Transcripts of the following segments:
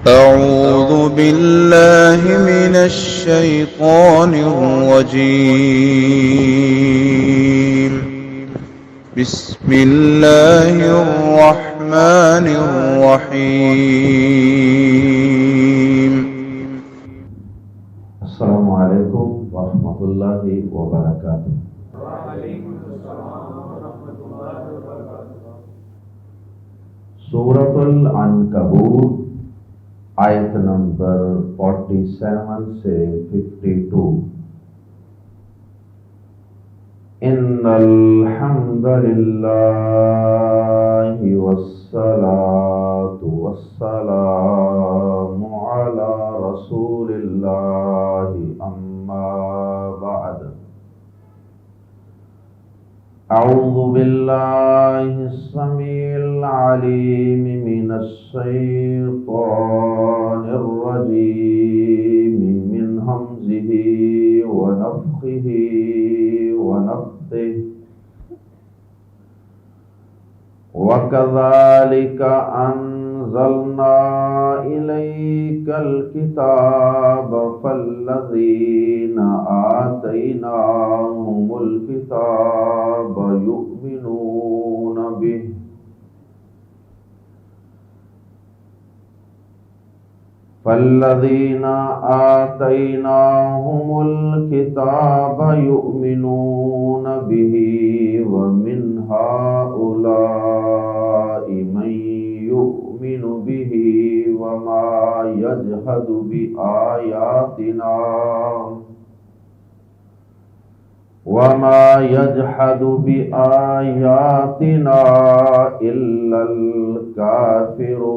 أعوذ بالله من الشيطان الرجيم. بسم الله الرحمن الرحيم. السلام علیکم ورحمۃ اللہ وبرکاتہ۔ سورۃ العنکبوت آیت نمبر 47 سے 52۔ ان الحمد للہ والصلاة والسلام علی رسول اللہ اما بعد۔ اعوذ باللہ السمیع العلیم من الشیطان الرجیم من ہمزہ ونفخہ ونفثہ۔ وَكَذَلِكَ أَنزَلْنَا إِلَيْكَ الْكِتَابَ فَالَّذِينَ آتَيْنَاهُمُ الْكِتَابَ يُؤْمِنُونَ بِهِ فَالَّذِينَ آتَيْنَاهُمُ الْكِتَابَ يُؤْمِنُونَ بِهِ وَمِنْ هَؤُلَاءِ مَن يُؤْمِنُ بِهِ وَمَا يَجْحَدُ بِآيَاتِنَا إِلَّا الْكَافِرُونَ۔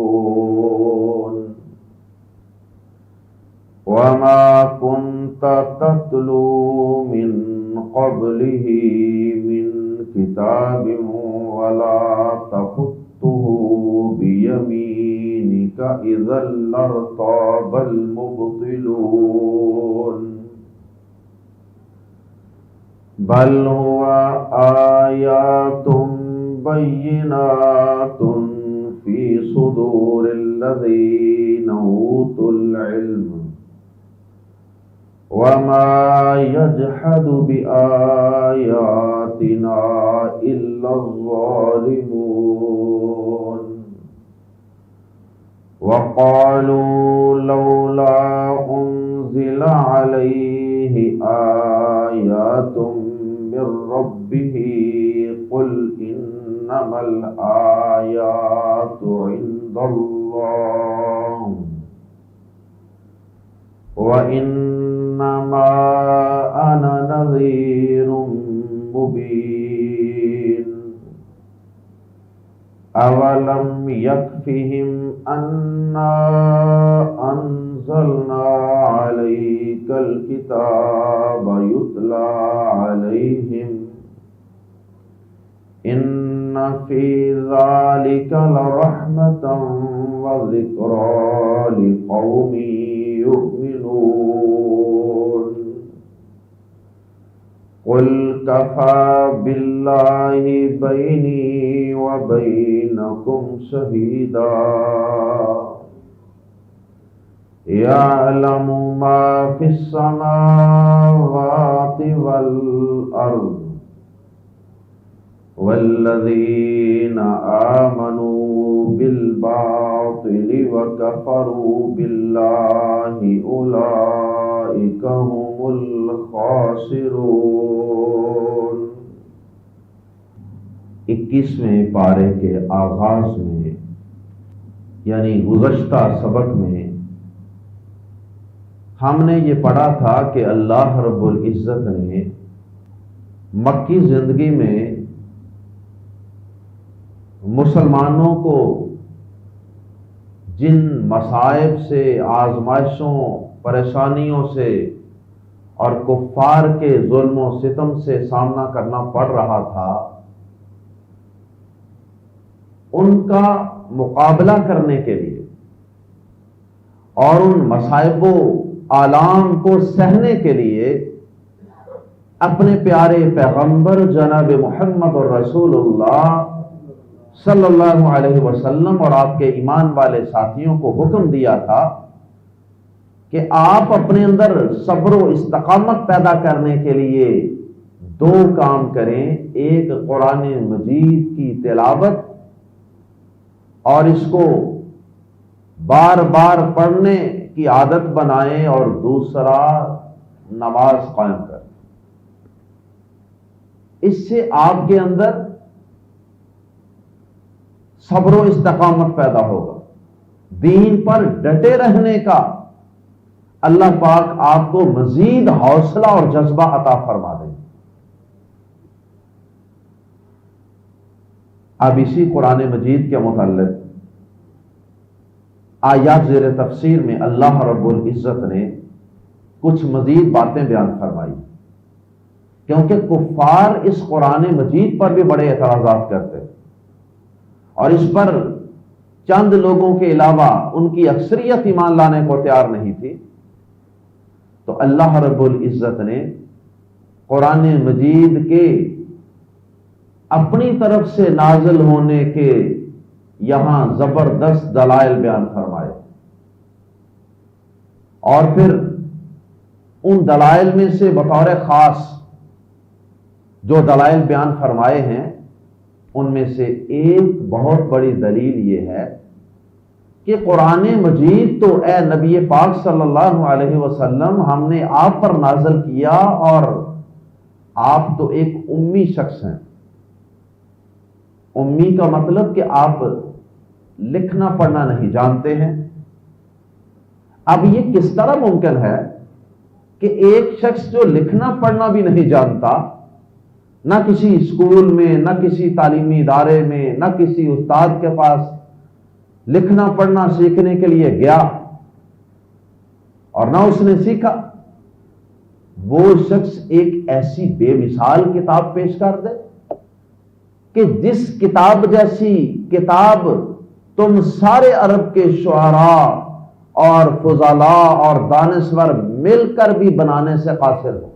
وَمَا كُنْتَ تَتْلُو مِنْ قَبْلِهِ مِنْ كِتَابٍ وَلَا تَخُطُّهُ بِيَمِينِكَ إِذًا لَارْتَابَ الْمُبْطِلُونَ۔ بَلْ هُوَ آيَاتٌ بَيِّنَاتٌ فِي صُدُورِ الَّذِينَ أُوتُوا الْعِلْمَ وَمَا يَجْحَدُ بِآيَاتِنَا إِلَّا الظَّالِمُونَ۔ وَقَالُوا لَوْلَا أُنزِلَ عَلَيْهِ آيَاتٌ مِّن رَّبِّهِ قُلْ إِنَّمَا الْآيَاتُ عِندَ اللَّهِ وَإِنَّمَا أَنَا نَذِيرٌ مُّبِينٌ۔ أَوَلَمْ يَكْفِهِمْ أَنَّا أَنزَلْنَا عَلَيْكَ الْكِتَابَ يُتْلَى عَلَيْهِمْ إِنَّ فِي ذَلِكَ لَرَحْمَةً وَذِكْرَى لِقَوْمٍ يُؤْمِنُونَ۔ قُلْ كَفَى بِاللَّهِ بَيْنِي وَبَيْنَكُمْ شَهِيدًا يَعْلَمُ مَا فِي السَّمَاوَاتِ وَالْأَرْضِ وَالَّذِينَ آمَنُوا بِالْبَاطِلِ وَكَفَرُوا بِاللَّهِ أُولَئِكَ هُمُ الْخَاسِرُونَ۔ 21ویں پارے کے آغاز میں یعنی گزشتہ سبق میں ہم نے یہ پڑھا تھا کہ اللہ رب العزت نے مکی زندگی میں مسلمانوں کو جن مصائب سے، آزمائشوں، پریشانیوں سے اور کفار کے ظلم و ستم سے سامنا کرنا پڑ رہا تھا، ان کا مقابلہ کرنے کے لیے اور ان مصائب و آلام کو سہنے کے لیے اپنے پیارے پیغمبر جناب محمد رسول اللہ صلی اللہ علیہ وسلم اور آپ کے ایمان والے ساتھیوں کو حکم دیا تھا کہ آپ اپنے اندر صبر و استقامت پیدا کرنے کے لیے دو کام کریں، ایک قرآن مجید کی تلاوت اور اس کو بار بار پڑھنے کی عادت بنائیں، اور دوسرا نماز قائم کریں۔ اس سے آپ کے اندر صبر و استقامت پیدا ہوگا، دین پر ڈٹے رہنے کا اللہ پاک آپ کو مزید حوصلہ اور جذبہ عطا فرما دیں۔ اب اسی قرآن مجید کے متعلق آیات زیر تفسیر میں اللہ رب العزت نے کچھ مزید باتیں بیان فرمائی، کیونکہ کفار اس قرآن مجید پر بھی بڑے اعتراضات کرتے اور اس پر چند لوگوں کے علاوہ ان کی اکثریت ایمان لانے کو تیار نہیں تھی۔ تو اللہ رب العزت نے قرآن مجید کے اپنی طرف سے نازل ہونے کے یہاں زبردست دلائل بیان فرمائے، اور پھر ان دلائل میں سے بطور خاص جو دلائل بیان فرمائے ہیں ان میں سے ایک بہت بڑی دلیل یہ ہے کہ قرآن مجید تو اے نبی پاک صلی اللہ علیہ وسلم ہم نے آپ پر نازل کیا، اور آپ تو ایک امی شخص ہیں۔ امی کا مطلب کہ آپ لکھنا پڑھنا نہیں جانتے ہیں۔ اب یہ کس طرح ممکن ہے کہ ایک شخص جو لکھنا پڑھنا بھی نہیں جانتا، نہ کسی اسکول میں، نہ کسی تعلیمی ادارے میں، نہ کسی استاد کے پاس لکھنا پڑھنا سیکھنے کے لیے گیا اور نہ اس نے سیکھا، وہ شخص ایک ایسی بے مثال کتاب پیش کر دے کہ جس کتاب جیسی کتاب تم سارے عرب کے شعراء اور فضلاء اور دانشور مل کر بھی بنانے سے قاصر ہو،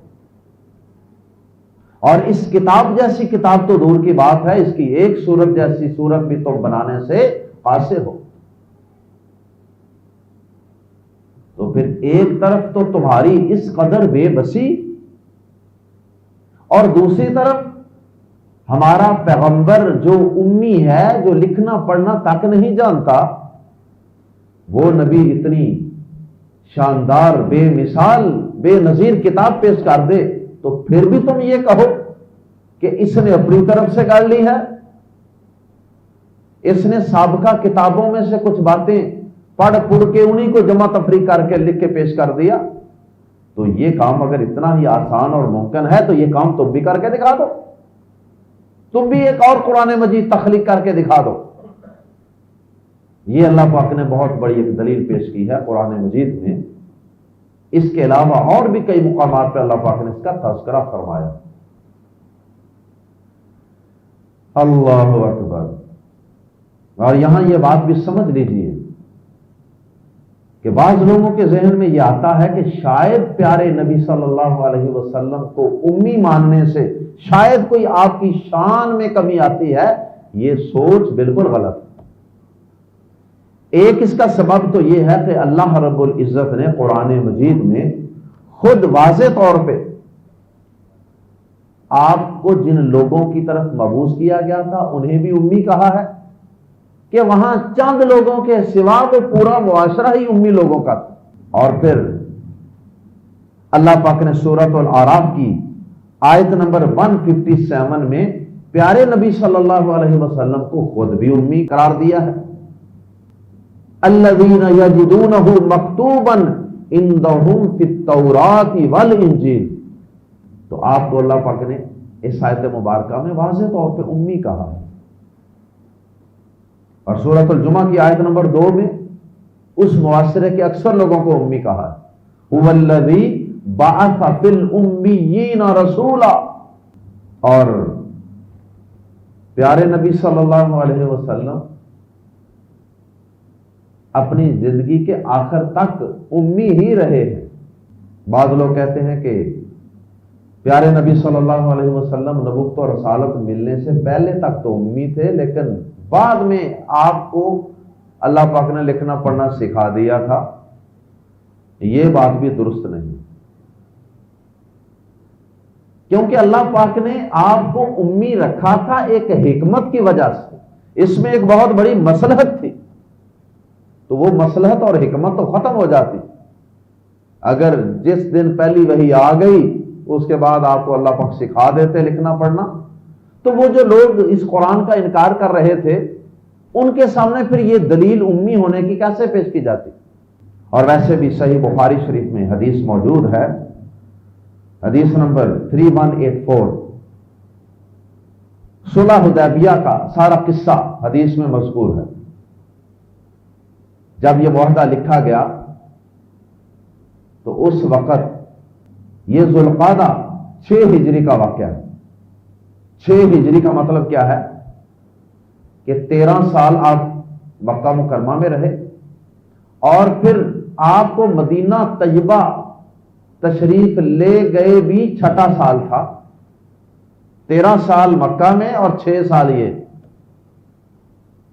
اور اس کتاب جیسی کتاب تو دور کی بات ہے، اس کی ایک سورت جیسی سورت بھی تم بنانے سے قاصر ہو۔ تو پھر ایک طرف تو تمہاری اس قدر بے بسی، اور دوسری طرف ہمارا پیغمبر جو امی ہے، جو لکھنا پڑھنا تک نہیں جانتا، وہ نبی اتنی شاندار بے مثال بے نظیر کتاب پیش کر دے تو پھر بھی تم یہ کہو کہ اس نے اپنی طرف سے گاڑ لی ہے، اس نے سابقہ کتابوں میں سے کچھ باتیں پڑھ کے انہی کو جمع تفریق کر کے لکھ کے پیش کر دیا۔ تو یہ کام اگر اتنا ہی آسان اور ممکن ہے تو یہ کام تم بھی کر کے دکھا دو، تم بھی ایک اور قرآن مجید تخلیق کر کے دکھا دو۔ یہ اللہ پاک نے بہت بڑی ایک دلیل پیش کی ہے قرآن مجید میں۔ اس کے علاوہ اور بھی کئی مقامات پہ اللہ پاک نے اس کا تذکرہ فرمایا۔ اللہ اکبر۔ اور یہاں یہ بات بھی سمجھ لیجئے کہ بعض لوگوں کے ذہن میں یہ آتا ہے کہ شاید پیارے نبی صلی اللہ علیہ وسلم کو امی ماننے سے شاید کوئی آپ کی شان میں کمی آتی ہے۔ یہ سوچ بالکل غلط ہے۔ ایک اس کا سبب تو یہ ہے کہ اللہ رب العزت نے قرآن مجید میں خود واضح طور پہ آپ کو جن لوگوں کی طرف مبعوث کیا گیا تھا انہیں بھی امی کہا ہے کہ وہاں چند لوگوں کے سوا وہ پورا معاشرہ ہی امی لوگوں کا تھا۔ اور پھر اللہ پاک نے سورۃ الاعراف کی آیت نمبر 157 میں پیارے نبی صلی اللہ علیہ وسلم کو خود بھی امی قرار دیا ہے۔ الذین یجدونہ مکتوبا عندہم فی التوراۃ والانجیل۔ تو آپ کو اللہ پاک نے اس آیت مبارکہ میں واضح طور پہ امی کہا ہے، اور سورۃ الجمعہ کی آیت نمبر 2 میں اس معاشرے کے اکثر لوگوں کو امی کہا ہے۔ هو الذی بعث فی الامیین رسولا۔ اور پیارے نبی صلی اللہ علیہ وسلم اپنی زندگی کے آخر تک امی ہی رہے ہیں۔ بعض لوگ کہتے ہیں کہ پیارے نبی صلی اللہ علیہ وسلم نبوت و رسالت ملنے سے پہلے تک تو امی تھے، لیکن بعد میں آپ کو اللہ پاک نے لکھنا پڑھنا سکھا دیا تھا، یہ بات بھی درست نہیں، کیونکہ اللہ پاک نے آپ کو امی رکھا تھا ایک حکمت کی وجہ سے، اس میں ایک بہت بڑی مصلحت تھی، تو وہ مصلحت اور حکمت تو ختم ہو جاتی اگر جس دن پہلی وحی آ گئی اس کے بعد آپ کو اللہ پاک سکھا دیتے لکھنا پڑھنا، تو وہ جو لوگ اس قرآن کا انکار کر رہے تھے ان کے سامنے پھر یہ دلیل امی ہونے کی کیسے پیش کی جاتی؟ اور ویسے بھی صحیح بخاری شریف میں حدیث موجود ہے، حدیث نمبر 3184، صلح حدیبیہ کا سارا قصہ حدیث میں مذکور ہے۔ جب یہ معاہدہ لکھا گیا تو اس وقت یہ ذوالقعدہ 6 ہجری کا واقعہ ہے۔ 6 ہجری کا مطلب کیا ہے کہ 13 سال آپ مکہ مکرمہ میں رہے، اور پھر آپ کو مدینہ طیبہ تشریف لے گئے بھی 6واں سال تھا۔ 13 سال مکہ میں اور 6 سال یہ،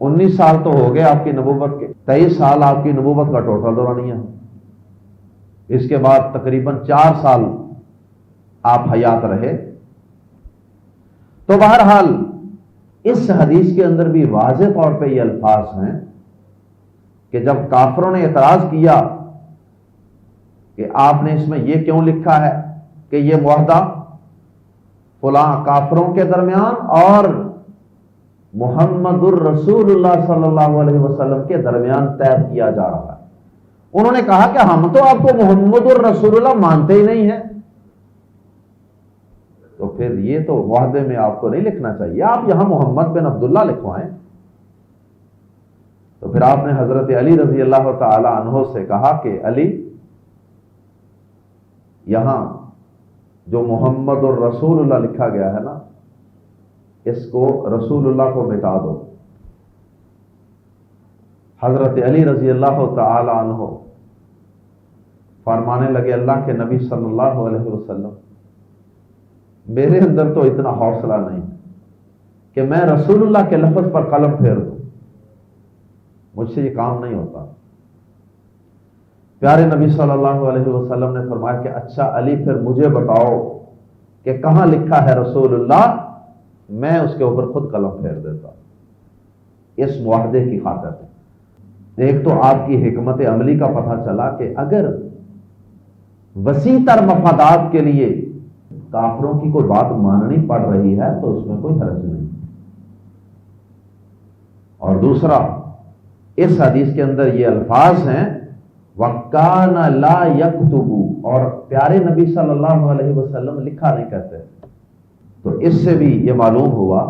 19 سال تو ہو گئے آپ کی نبوت کے، 23 سال آپ کی نبوت کا ٹوٹل دورانیہ ہے۔ اس کے بعد تقریباً 4 سال آپ حیات رہے۔ تو بہرحال اس حدیث کے اندر بھی واضح طور پہ یہ الفاظ ہیں کہ جب کافروں نے اعتراض کیا کہ آپ نے اس میں یہ کیوں لکھا ہے کہ یہ معاہدہ فلاں کافروں کے درمیان اور محمد الرسول اللہ صلی اللہ علیہ وسلم کے درمیان طے کیا جا رہا ہے، انہوں نے کہا کہ ہم تو آپ کو محمد الرسول اللہ مانتے ہی نہیں ہیں، تو پھر یہ تو معاہدے میں آپ کو نہیں لکھنا چاہیے، آپ یہاں محمد بن عبداللہ لکھوائیں۔ تو پھر آپ نے حضرت علی رضی اللہ تعالی عنہ سے کہا کہ علی، یہاں جو محمد الرسول اللہ لکھا گیا ہے نا، اس کو رسول اللہ کو مٹا دو۔ حضرت علی رضی اللہ تعالی عنہ فرمانے لگے، اللہ کے نبی صلی اللہ علیہ وسلم، میرے اندر تو اتنا حوصلہ نہیں کہ میں رسول اللہ کے لفظ پر قلم پھیر دوں، مجھ سے یہ کام نہیں ہوتا۔ پیارے نبی صلی اللہ علیہ وسلم نے فرمایا کہ اچھا علی، پھر مجھے بتاؤ کہ کہاں لکھا ہے رسول اللہ، میں اس کے اوپر خود قلم پھیر دیتا اس معاہدے کی خاطر۔ ایک تو آپ کی حکمت عملی کا پتہ چلا کہ اگر وسیع تر مفادات کے لیے کافروں کی کوئی بات ماننی پڑ رہی ہے تو اس میں کوئی حرج نہیں۔ اور دوسرا، اس حدیث کے اندر یہ الفاظ ہیں وَكَانَ لَا يَكْتُبُ، اور پیارے نبی صلی اللہ علیہ وسلم لکھا نہیں کرتے، تو اس سے بھی یہ معلوم ہوا،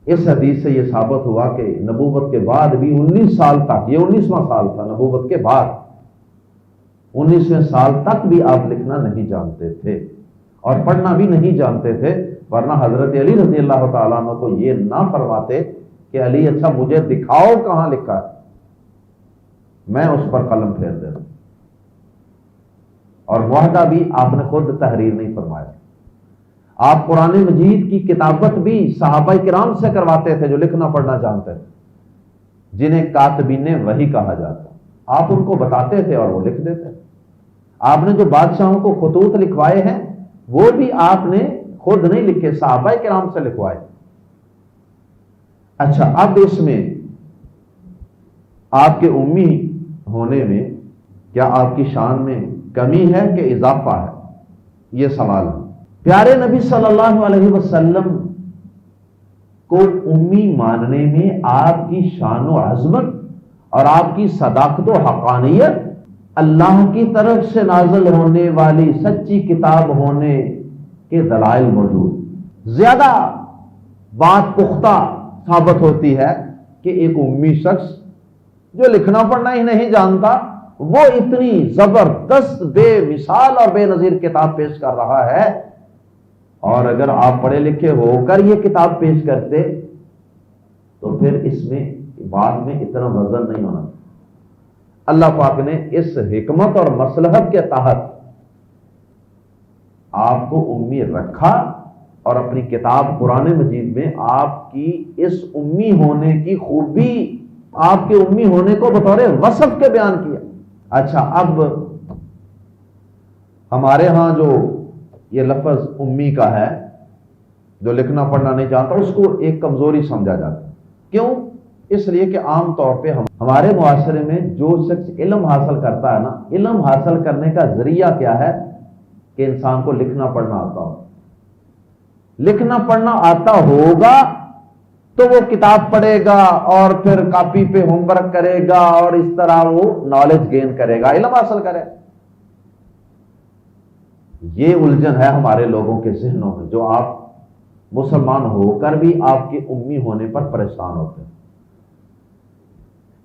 اس حدیث سے یہ ثابت ہوا کہ نبوت کے بعد بھی 19 سال تک، یہ 19واں سال تھا نبوت کے بعد، 19ویں سال تک بھی آپ لکھنا نہیں جانتے تھے اور پڑھنا بھی نہیں جانتے تھے، ورنہ حضرت علی رضی اللہ تعالیٰ عنہ کو یہ نہ فرماتے کہ علی اچھا مجھے دکھاؤ کہاں لکھا ہے، میں اس پر قلم پھیر دے دوں۔ اور معاہدہ بھی آپ نے خود تحریر نہیں فرمایا، آپ قرآن مجید کی کتابت بھی صحابہ کرام سے کرواتے تھے جو لکھنا پڑھنا جانتے تھے، جنہیں کاتبین وحی کہا جاتا، آپ ان کو بتاتے تھے اور وہ لکھ دیتے۔ آپ نے جو بادشاہوں کو خطوط لکھوائے ہیں وہ بھی آپ نے خود نہیں لکھے، صحابہ کرام سے لکھوائے۔ اچھا، اب اس میں آپ کے امی ہونے میں کیا آپ کی شان میں کمی ہے کہ اضافہ ہے؟ یہ سوال ہے۔ پیارے نبی صلی اللہ علیہ وسلم کو امی ماننے میں آپ کی شان و عظمت اور آپ کی صداقت و حقانیت، اللہ کی طرف سے نازل ہونے والی سچی کتاب ہونے کے دلائل موجود، زیادہ بات پختہ ثابت ہوتی ہے کہ ایک امی شخص جو لکھنا پڑھنا ہی نہیں جانتا، وہ اتنی زبردست بے مثال اور بے نظیر کتاب پیش کر رہا ہے، اور اگر آپ پڑھے لکھے ہو کر یہ کتاب پیش کرتے تو پھر اس میں بات میں اتنا وزن نہیں ہونا۔ اللہ پاک نے اس حکمت اور مصلحت کے تحت آپ کو امی رکھا اور اپنی کتاب قرآن مجید میں آپ کی اس امی ہونے کی خوبی، آپ کے امی ہونے کو بطور وصف کے بیان کیا۔ اچھا، اب ہمارے ہاں جو یہ لفظ امی کا ہے، جو لکھنا پڑھنا نہیں جانتا، اس کو ایک کمزوری سمجھا جاتا ہے۔ کیوں؟ اس لیے کہ عام طور پہ ہمارے معاشرے میں جو شخص علم حاصل کرتا ہے نا، علم حاصل کرنے کا ذریعہ کیا ہے کہ انسان کو لکھنا پڑھنا آتا ہو۔ لکھنا پڑھنا آتا ہوگا تو وہ کتاب پڑھے گا اور پھر کاپی پہ ہوم ورک کرے گا اور اس طرح وہ نالج گین کرے گا، علم حاصل کرے گا۔ یہ الجھن ہے ہمارے لوگوں کے ذہنوں میں، جو آپ مسلمان ہو کر بھی آپ کے امی ہونے پر پریشان ہوتے ہیں۔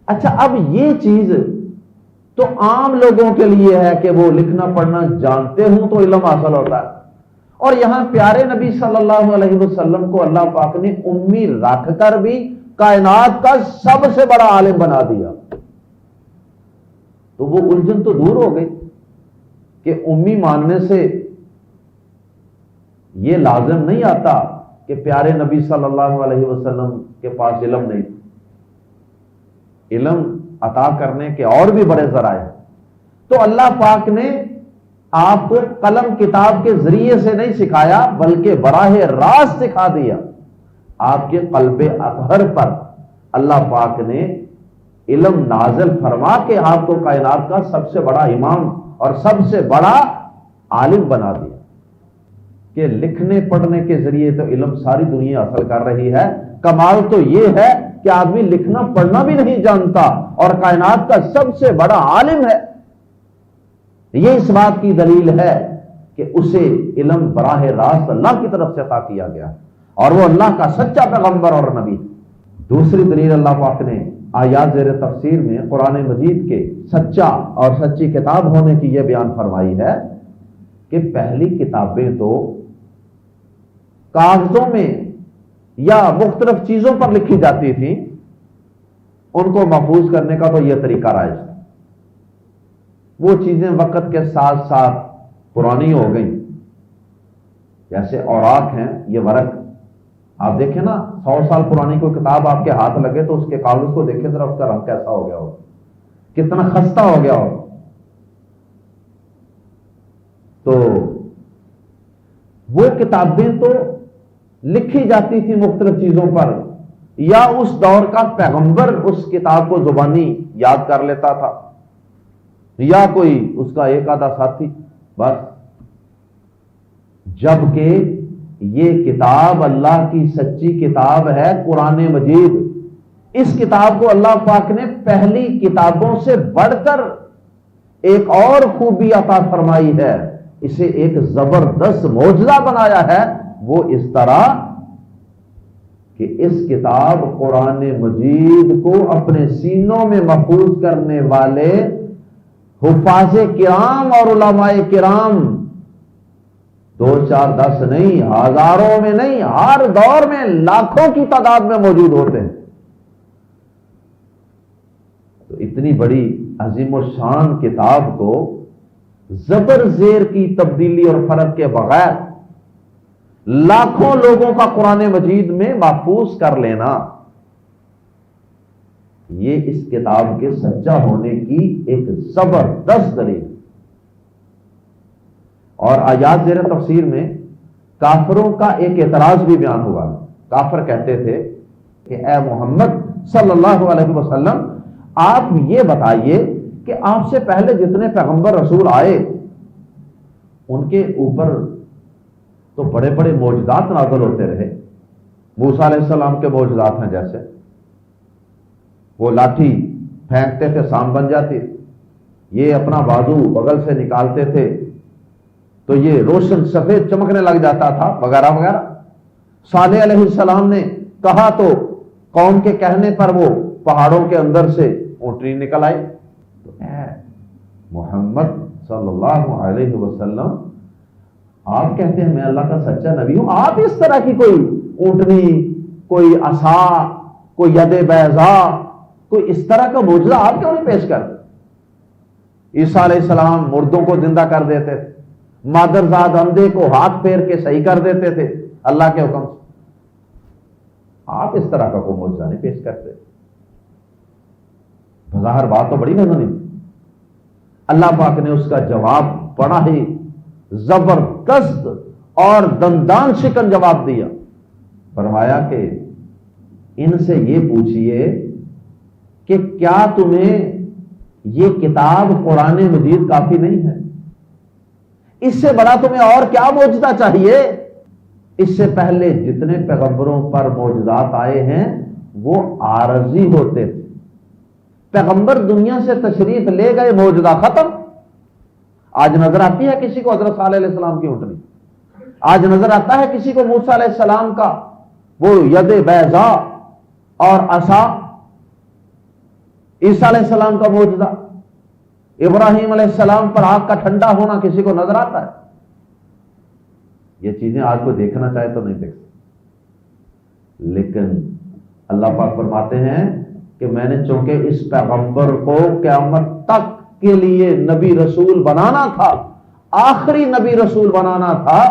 اچھا، اب یہ چیز تو عام لوگوں کے لیے ہے کہ وہ لکھنا پڑھنا جانتے ہوں تو علم حاصل ہوتا ہے، اور یہاں پیارے نبی صلی اللہ علیہ وسلم کو اللہ پاک نے امی رکھ کر بھی کائنات کا سب سے بڑا عالم بنا دیا، تو وہ الجھن تو دور ہو گئی کہ امی ماننے سے یہ لازم نہیں آتا کہ پیارے نبی صلی اللہ علیہ وسلم کے پاس علم نہیں، علم عطا کرنے کے اور بھی بڑے ذرائع ہیں۔ تو اللہ پاک نے آپ کو قلم کتاب کے ذریعے سے نہیں سکھایا، بلکہ براہ راست سکھا دیا۔ آپ کے قلب اطہر پر اللہ پاک نے علم نازل فرما کے آپ کو کائنات کا سب سے بڑا امام اور سب سے بڑا عالم بنا دیا کہ لکھنے پڑھنے کے ذریعے تو علم ساری دنیا حاصل کر رہی ہے۔ کمال تو یہ ہے کہ آدمی لکھنا پڑھنا بھی نہیں جانتا اور کائنات کا سب سے بڑا عالم ہے۔ یہ اس بات کی دلیل ہے کہ اسے علم براہ راست اللہ کی طرف سے عطا کیا گیا اور وہ اللہ کا سچا پیغمبر اور نبی۔ دوسری دلیل اللہ پاک نے آیات زیر تفسیر میں قرآن مجید کے سچا اور سچی کتاب ہونے کی یہ بیان فرمائی ہے کہ پہلی کتابیں تو کاغذوں میں یا مختلف چیزوں پر لکھی جاتی تھی، ان کو محفوظ کرنے کا تو یہ طریقہ رائج ہے۔ وہ چیزیں وقت کے ساتھ ساتھ پرانی ہو گئیں، جیسے اوراق ہیں، یہ ورق آپ دیکھیں نا، 100 سال پرانی کوئی کتاب آپ کے ہاتھ لگے تو اس کے کاغذ کو دیکھیں ذرا، اس کا رنگ کیسا ہو گیا ہو، کتنا خستہ ہو گیا ہو۔ تو وہ کتابیں تو لکھی جاتی تھی مختلف چیزوں پر، یا اس دور کا پیغمبر اس کتاب کو زبانی یاد کر لیتا تھا، یا کوئی اس کا ایک آدھا ساتھی بس۔ جبکہ یہ کتاب اللہ کی سچی کتاب ہے، قرآن مجید، اس کتاب کو اللہ پاک نے پہلی کتابوں سے بڑھ کر ایک اور خوبی عطا فرمائی ہے، اسے ایک زبردست معجزہ بنایا ہے۔ وہ اس طرح کہ اس کتاب قرآن مجید کو اپنے سینوں میں محفوظ کرنے والے حفاظ کرام اور علماء کرام 2 4 10 نہیں، ہزاروں میں نہیں، ہر دور میں لاکھوں کی تعداد میں موجود ہوتے ہیں۔ تو اتنی بڑی عظیم الشان کتاب کو زبر زیر کی تبدیلی اور فرق کے بغیر لاکھوں لوگوں کا قرآن مجید میں محفوظ کر لینا، یہ اس کتاب کے سچا ہونے کی ایک زبردست دلیل۔ اور آیات زیر تفسیر میں کافروں کا ایک اعتراض بھی بیان ہوا۔ کافر کہتے تھے کہ اے محمد صلی اللہ علیہ وسلم، آپ یہ بتائیے کہ آپ سے پہلے جتنے پیغمبر رسول آئے ان کے اوپر تو بڑے بڑے معجزات نازل ہوتے رہے۔ موسیٰ علیہ السلام کے معجزات ہیں، جیسے وہ لاٹھی پھینکتے تھے سام بن جاتی، یہ اپنا بازو بغل سے نکالتے تھے تو یہ روشن سفید چمکنے لگ جاتا تھا، وغیرہ وغیرہ۔ صالح علیہ السلام نے کہا تو قوم کے کہنے پر وہ پہاڑوں کے اندر سے اونٹنی نکل آئی۔ تو اے محمد صلی اللہ علیہ وسلم، آپ کہتے ہیں میں اللہ کا سچا نبی ہوں، آپ اس طرح کی کوئی اونٹنی، کوئی عصا، کوئی ید بیضا، کوئی اس طرح کا معجزہ آپ کیوں نہیں پیش کرتے؟ عیسیٰ علیہ السلام مردوں کو زندہ کر دیتے تھے، مادرزاد اندھے کو ہاتھ پھیر کے صحیح کر دیتے تھے، اللہ کے حکم سے۔ آپ اس طرح کا کوئی معجزہ نہیں پیش کرتے۔ بظاہر بات تو بڑی وزنی تھی، اللہ پاک نے اس کا جواب بڑا ہی زبردست اور دندان شکن جواب دیا۔ فرمایا کہ ان سے یہ پوچھئے کہ کیا تمہیں یہ کتاب قرآن مجید کافی نہیں ہے؟ اس سے بڑا تمہیں اور کیا معجزہ چاہیے؟ اس سے پہلے جتنے پیغمبروں پر معجزات آئے ہیں وہ عارضی ہوتے تھے۔ پیغمبر دنیا سے تشریف لے گئے، معجزہ ختم۔ آج نظر آتی ہے کسی کو حضرت صالح علیہ السلام کی اونٹنی، آج نظر آتا ہے کسی کو موسیٰ علیہ السلام کا وہ ید بیضاء اور عصا، عیسیٰ علیہ السلام کا معجزہ، ابراہیم علیہ السلام پر آگ کا ٹھنڈا ہونا کسی کو نظر آتا ہے؟ یہ چیزیں آج کو دیکھنا چاہے تو نہیں دیکھ سکتے، لیکن اللہ پاک فرماتے ہیں کہ میں نے چونکہ اس پیغمبر کو قیامت تک کے لیے نبی رسول بنانا تھا، آخری نبی رسول بنانا تھا،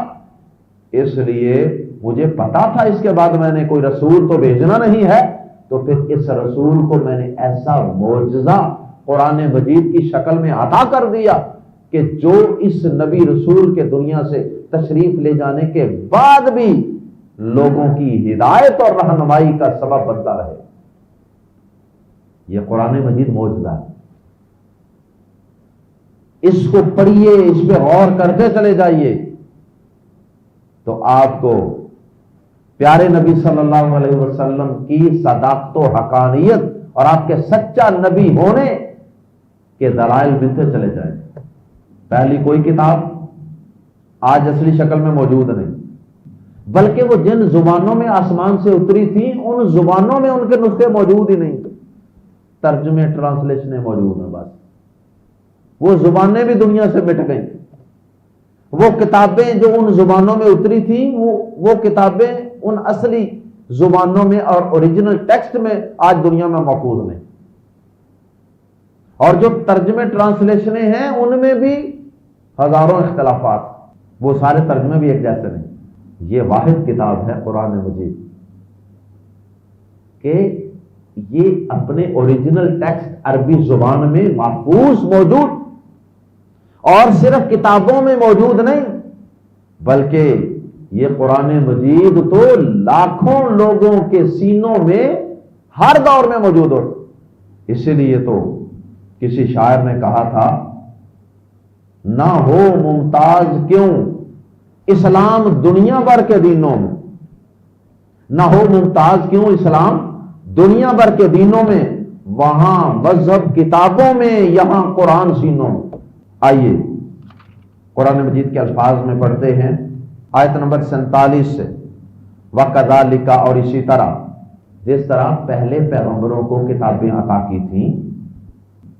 اس لیے مجھے پتا تھا اس کے بعد میں نے کوئی رسول تو بھیجنا نہیں ہے، تو پھر اس رسول کو میں نے ایسا معجزہ قرآن مجید کی شکل میں عطا کر دیا کہ جو اس نبی رسول کے دنیا سے تشریف لے جانے کے بعد بھی لوگوں کی ہدایت اور رہنمائی کا سبب بنتا رہے۔ یہ قرآن مجید معجزہ ہے، اس کو پڑھیے، اس پہ غور کرتے چلے جائیے تو آپ کو پیارے نبی صلی اللہ علیہ وسلم کی صداقت و حقانیت اور آپ کے سچا نبی ہونے کے دلائل ملتے چلے جائیں۔ پہلی کوئی کتاب آج اصلی شکل میں موجود نہیں، بلکہ وہ جن زبانوں میں آسمان سے اتری تھی ان زبانوں میں ان کے نسخے موجود ہی نہیں، ترجمے ٹرانسلیشنیں موجود ہیں، بس وہ زبانیں بھی دنیا سے مٹ گئیں۔ وہ کتابیں جو ان زبانوں میں اتری تھیں وہ کتابیں ان اصلی زبانوں میں اور اوریجنل ٹیکسٹ میں آج دنیا میں محفوظ نہیں، اور جو ترجمے ٹرانسلیشنیں ہیں ان میں بھی ہزاروں اختلافات، وہ سارے ترجمے بھی ایک جیسے نہیں۔ یہ واحد کتاب ہے قرآن مجید کہ یہ اپنے اوریجنل ٹیکسٹ عربی زبان میں محفوظ موجود، اور صرف کتابوں میں موجود نہیں، بلکہ یہ قرآن مجید تو لاکھوں لوگوں کے سینوں میں ہر دور میں موجود ہو۔ اسی لیے تو کسی شاعر نے کہا تھا، نہ ہو ممتاز کیوں اسلام دنیا بھر کے دینوں میں، نہ ہو ممتاز کیوں اسلام دنیا بھر کے دینوں میں، وہاں مذہب کتابوں میں، یہاں قرآن سینوں میں۔ آئیے قرآن مجید کے الفاظ میں پڑھتے ہیں آیت نمبر 47 سے، وَكَذَلِكَ، اور اسی طرح جس طرح پہلے پیغمبروں کو کتابیں عطا کی تھیں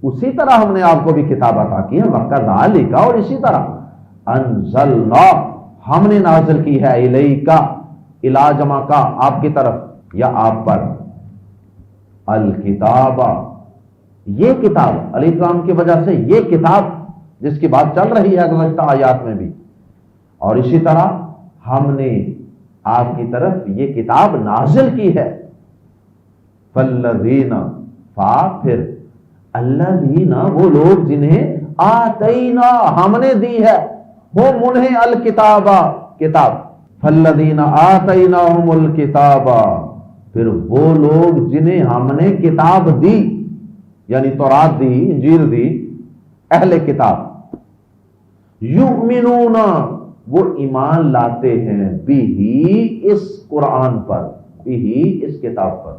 اسی طرح ہم نے آپ کو بھی کتاب عطا کی ہے، وَكَذَلِكَ، اور اسی طرح انزلنا، ہم نے نازل کی ہے، الیک، الی جمع کا آپ کی طرف یا آپ پر، الکتاب، یہ کتاب، الف لام کی وجہ سے یہ کتاب جس کی بات چل رہی ہے گزشتہ آیات میں بھی، اور اسی طرح ہم نے آپ کی طرف یہ کتاب نازل کی ہے، فالذین، فا پھر الذین، وہ لوگ جنہیں آتینا، ہم نے دی ہے، ہم انہیں الکتاب، کتاب، فالذین آتیناہم الکتاب، پھر وہ لوگ جنہیں ہم نے کتاب دی، یعنی تورات دی، انجیل دی، اہل کتاب، یؤمنون، وہ ایمان لاتے ہیں، بھی اس قرآن پر، بھی اس کتاب پر۔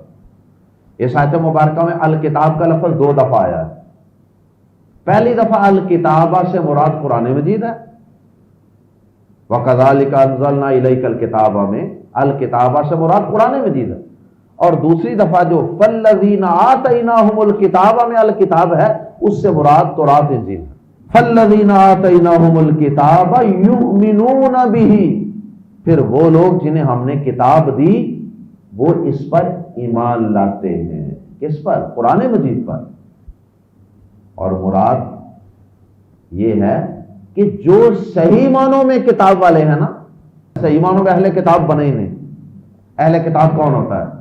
اس آیت مبارکہ میں الکتاب کا لفظ 2 دفعہ آیا ہے۔ پہلی دفعہ الکتابہ سے مراد قرآن مجید ہے، وَكَذَلِكَ أَنزَلْنَا إِلَيْكَ الْكِتَابَ میں الکتابہ سے مراد قرآن مجید ہے، اور دوسری دفعہ جو فَالَّذِينَ آتَيْنَاهُمُ الْكِتَابَ میں الکتاب ہے اس سے مراد تورات انجیل ہے۔ فَالَّذِينَ آتَيْنَاهُمُ الْكِتَابَ يُؤْمِنُونَ بِهِ، پھر وہ لوگ جنہیں ہم نے کتاب دی وہ اس پر ایمان لاتے ہیں، کس پر؟ قرآن مجید پر۔ اور مراد یہ ہے کہ جو صحیح معنوں میں کتاب والے ہیں نا، صحیح معنوں میں اہل کتاب بنے ہی نہیں۔ اہل کتاب کون ہوتا ہے؟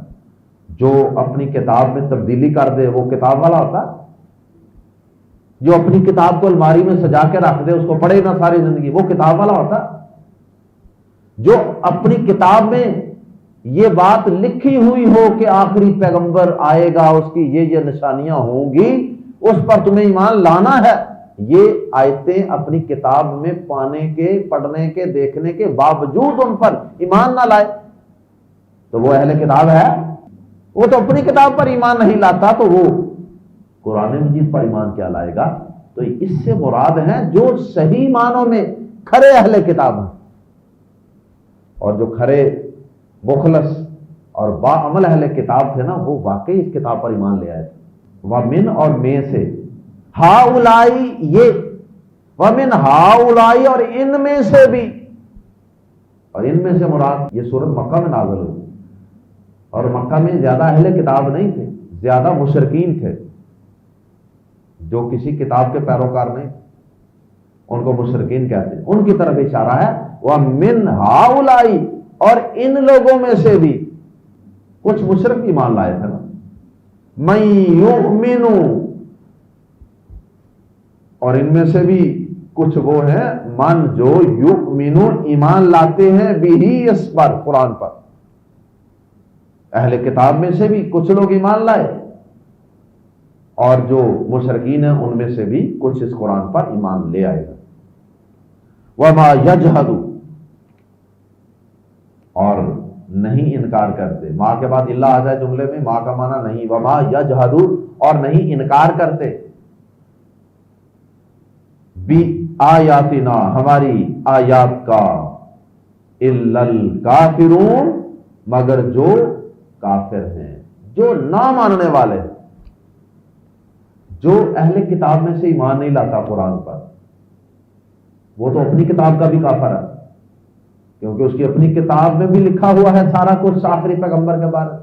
جو اپنی کتاب میں تبدیلی کر دے وہ کتاب والا ہوتا ہے؟ جو اپنی کتاب کو الماری میں سجا کے رکھ دے، اس کو پڑھے نہ ساری زندگی، وہ کتاب والا ہوتا ہے؟ جو اپنی کتاب میں یہ بات لکھی ہوئی ہو کہ آخری پیغمبر آئے گا، اس کی یہ نشانیاں ہوں گی، اس پر تمہیں ایمان لانا ہے، یہ آیتیں اپنی کتاب میں پانے کے، پڑھنے کے، دیکھنے کے باوجود ان پر ایمان نہ لائے تو وہ اہل کتاب ہے؟ وہ تو اپنی کتاب پر ایمان نہیں لاتا، تو وہ قرآن مجید پر ایمان کیا لائے گا؟ تو اس سے مراد ہیں جو صحیح معنوں میں کھرے اہل کتاب ہیں، اور جو کھرے مخلص اور باعمل اہل کتاب تھے نا، وہ واقعی اس کتاب پر ایمان لے آئے تھے۔ وَمِن اور میں سے، ہاؤلائی یہ، وَمِن ہاؤلائی اور ان میں سے بھی، اور ان میں سے مراد یہ سورت مکہ میں نازل ہوئی، اور مکہ میں زیادہ اہل کتاب نہیں تھے، زیادہ مشرکین تھے جو کسی کتاب کے پیروکار نہیں، ان کو مشرکین کہتے ہیں، ان کی طرف اشارہ ہے۔ وَمِنْ ہَؤُلَاءِ اور ان لوگوں میں سے بھی کچھ مشرک ایمان لائے تھے نا، مَن يُؤْمِنُ اور ان میں سے بھی کچھ وہ ہیں من جو یؤمنو ایمان لاتے ہیں بھی اس پر، قرآن پر۔ اہل کتاب میں سے بھی کچھ لوگ ایمان لائے، اور جو مشرکین ہیں ان میں سے بھی کچھ اس قرآن پر ایمان لے آئے گا۔ وَمَا يَجْحَدُ اور نہیں انکار کرتے، ماں کے بعد اللہ آ جائے جملے میں، ماں کا معنی نہیں، وَمَا يَجْحَدُ اور نہیں انکار کرتے، بِآیاتنا ہماری آیات کا، إِلَّا الْكَافِرُونَ مگر جو کافر ہیں، جو نہ ماننے والے ہیں، جو اہل کتاب میں سے ایمان نہیں لاتا قرآن پر، وہ تو اپنی کتاب کا بھی کافر ہے، کیونکہ اس کی اپنی کتاب میں بھی لکھا ہوا ہے سارا کچھ آخری پیغمبر کے بارے میں۔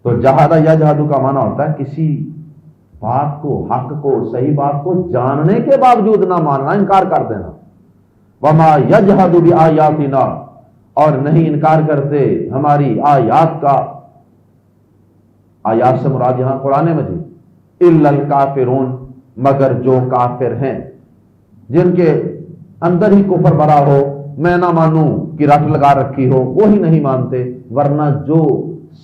تو جہادہ یا جہادو کا معنی ہوتا ہے کسی بات کو، حق کو، صحیح بات کو جاننے کے باوجود نہ ماننا، انکار کر دینا۔ وَمَا يَجْحَدُ بِآيَاتِنَا اور نہیں انکار کرتے ہماری آیات کا، آیات سے مراد یہاں قرآن مجید، إِلَّا الْكَافِرُونَ مگر جو کافر ہیں، جن کے اندر ہی کفر بھرا ہو، میں نہ مانوں کی رٹ لگا رکھی ہو، وہی نہیں مانتے، ورنہ جو